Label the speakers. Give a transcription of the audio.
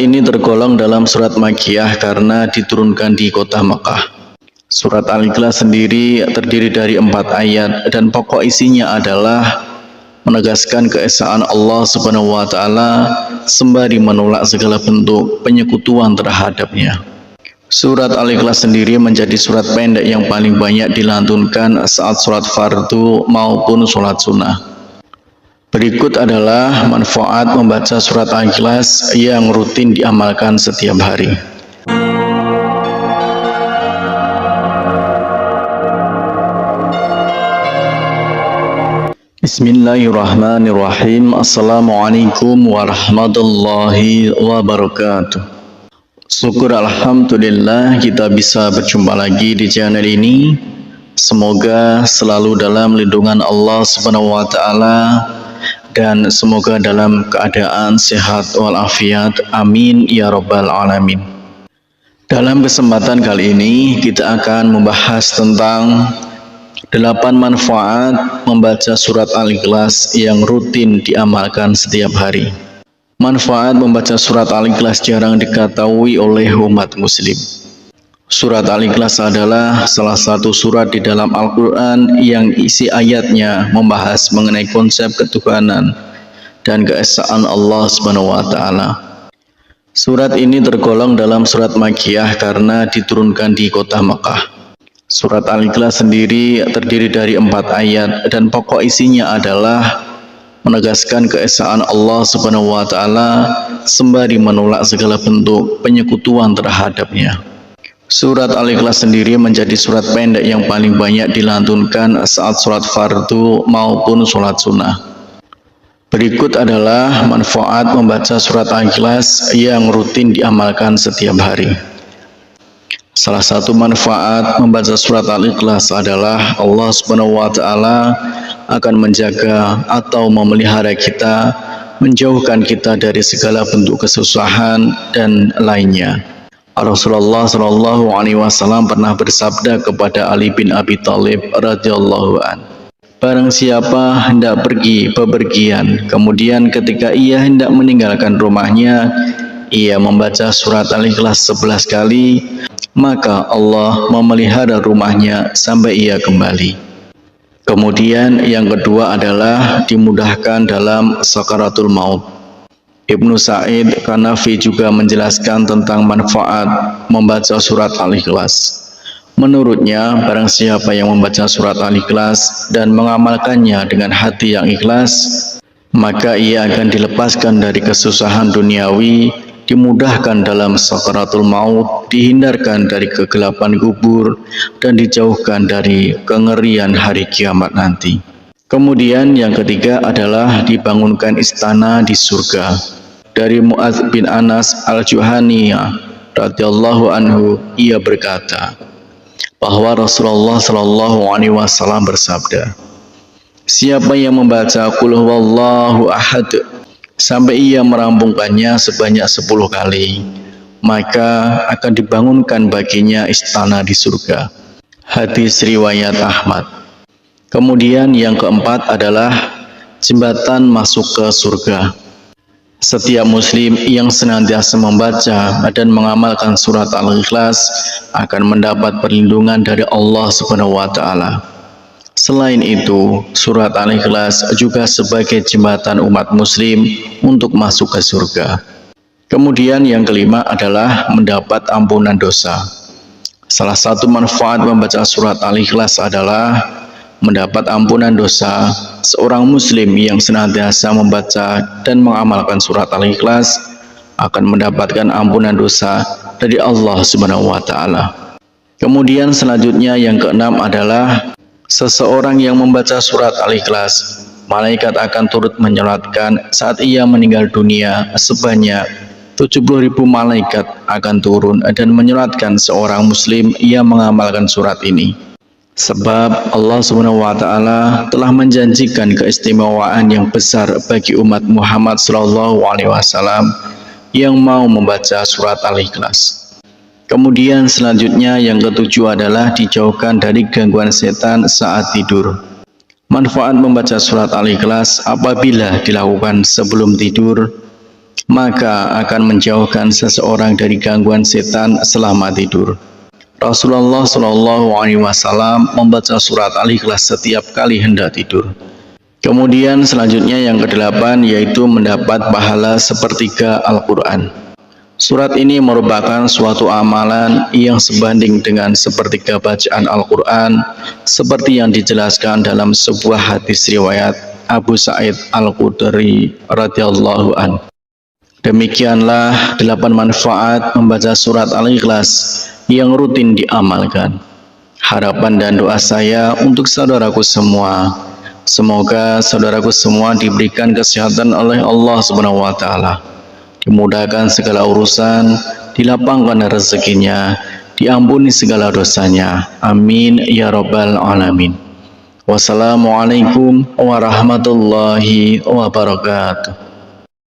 Speaker 1: ini tergolong dalam surat Makkiyah karena diturunkan di kota Makkah. Surat Al-Ikhlas sendiri terdiri dari 4 ayat dan pokok isinya adalah menegaskan keesaan Allah Subhanahu wa taala sembari menolak segala bentuk penyekutuan terhadapnya. Surat Al-Ikhlas sendiri menjadi surat pendek yang paling banyak dilantunkan saat sholat fardu maupun sholat sunnah. Berikut adalah manfaat membaca surat Al-Ikhlas yang rutin diamalkan setiap hari. Bismillahirrahmanirrahim. Assalamualaikum warahmatullahi wabarakatuh. Syukur alhamdulillah kita bisa berjumpa lagi di channel ini. Semoga selalu dalam lindungan Allah Subhanahu wa taala dan semoga dalam keadaan sehat walafiat. Amin ya rabbal alamin. Dalam kesempatan kali ini kita akan membahas tentang 8 manfaat membaca surat Al-Ikhlas yang rutin diamalkan setiap hari. Manfaat membaca surat Al-Ikhlas jarang diketahui oleh umat muslim. Surat Al-Ikhlas adalah salah satu surat di dalam Al-Quran yang isi ayatnya membahas mengenai konsep ketuhanan dan keesaan Allah Subhanahu wa taala. Surat ini tergolong dalam surat Makkiyah karena diturunkan di kota Makkah. Surat Al-Ikhlas sendiri terdiri dari 4 ayat dan pokok isinya adalah menegaskan keesaan Allah Subhanahu wa taala sembari menolak segala bentuk penyekutuan terhadapnya. Surat Al-Ikhlas sendiri menjadi surat pendek yang paling banyak dilantunkan saat sholat fardu maupun sholat sunnah. Berikut adalah manfaat membaca surat Al-Ikhlas yang rutin diamalkan setiap hari. Salah satu manfaat membaca surat Al-Ikhlas adalah Allah Subhanahu wa taala akan menjaga atau memelihara kita, menjauhkan kita dari segala bentuk kesusahan dan lainnya. Rasulullah Shallallahu Alaihi Wasallam pernah bersabda kepada Ali bin Abi Thalib radhiyallahu an, barang siapa hendak pergi bepergian, kemudian ketika ia hendak meninggalkan rumahnya, ia membaca surat Al-Ikhlas 11 kali, maka Allah memelihara rumahnya sampai ia kembali. Kemudian yang kedua adalah dimudahkan dalam sakaratul maut. Ibnu Sa'id Kanafi juga menjelaskan tentang manfaat membaca surat Al-Ikhlas. Menurutnya, barang siapa yang membaca surat Al-Ikhlas dan mengamalkannya dengan hati yang ikhlas, maka ia akan dilepaskan dari kesusahan duniawi, dimudahkan dalam sakaratul maut, dihindarkan dari kegelapan kubur, dan dijauhkan dari kengerian hari kiamat nanti. Kemudian yang ketiga adalah dibangunkan istana di surga. Dari Mu'adz bin Anas al-Juhaniyah radhiyallahu anhu, ia berkata bahwa Rasulullah Shallallahu Alaihi Wasallam bersabda, siapa yang membaca Qul huwallahu ahad sampai ia merampungkannya sebanyak 10 kali, maka akan dibangunkan baginya istana di surga. Hadis riwayat Ahmad. Kemudian yang keempat adalah jembatan masuk ke surga. Setiap muslim yang senantiasa membaca dan mengamalkan surat Al-Ikhlas akan mendapat perlindungan dari Allah Subhanahu wa taala. Selain itu, surat Al-Ikhlas juga sebagai jembatan umat muslim untuk masuk ke surga. Kemudian yang kelima adalah mendapat ampunan dosa. Salah satu manfaat membaca surat Al-Ikhlas adalah mendapat ampunan dosa. Seorang muslim yang senantiasa membaca dan mengamalkan surat Al-Ikhlas akan mendapatkan ampunan dosa dari Allah Subhanahu wa taala. Kemudian selanjutnya yang keenam adalah seseorang yang membaca surat Al-Ikhlas, malaikat akan turut menyolatkan saat ia meninggal dunia. Sebanyak 70.000 malaikat akan turun dan menyolatkan seorang muslim yang mengamalkan surat ini. Sebab Allah Subhanahu wa taala telah menjanjikan keistimewaan yang besar bagi umat Muhammad sallallahu alaihi wasallam yang mau membaca surat Al-Ikhlas. Kemudian selanjutnya yang ketujuh adalah dijauhkan dari gangguan setan saat tidur. Manfaat membaca surat Al-Ikhlas apabila dilakukan sebelum tidur, maka akan menjauhkan seseorang dari gangguan setan selama tidur. Rasulullah Shallallahu Alaihi Wasallam membaca surat Al-Ikhlas setiap kali hendak tidur. Kemudian selanjutnya yang ke-8 yaitu mendapat pahala sepertiga Al-Quran. Surat ini merupakan suatu amalan yang sebanding dengan sepertiga bacaan Al-Quran, seperti yang dijelaskan dalam sebuah hadis riwayat Abu Sa'id Al-Khudri radhiyallahu an. Demikianlah 8 manfaat membaca surat Al-Ikhlas yang rutin diamalkan. Harapan dan doa saya untuk saudaraku semua, semoga saudaraku semua diberikan kesehatan oleh Allah Subhanahu wa taala. Dimudahkan segala urusan, dilapangkan rezekinya, diampuni segala dosanya. Amin ya rabbal alamin. Wassalamualaikum warahmatullahi wabarakatuh.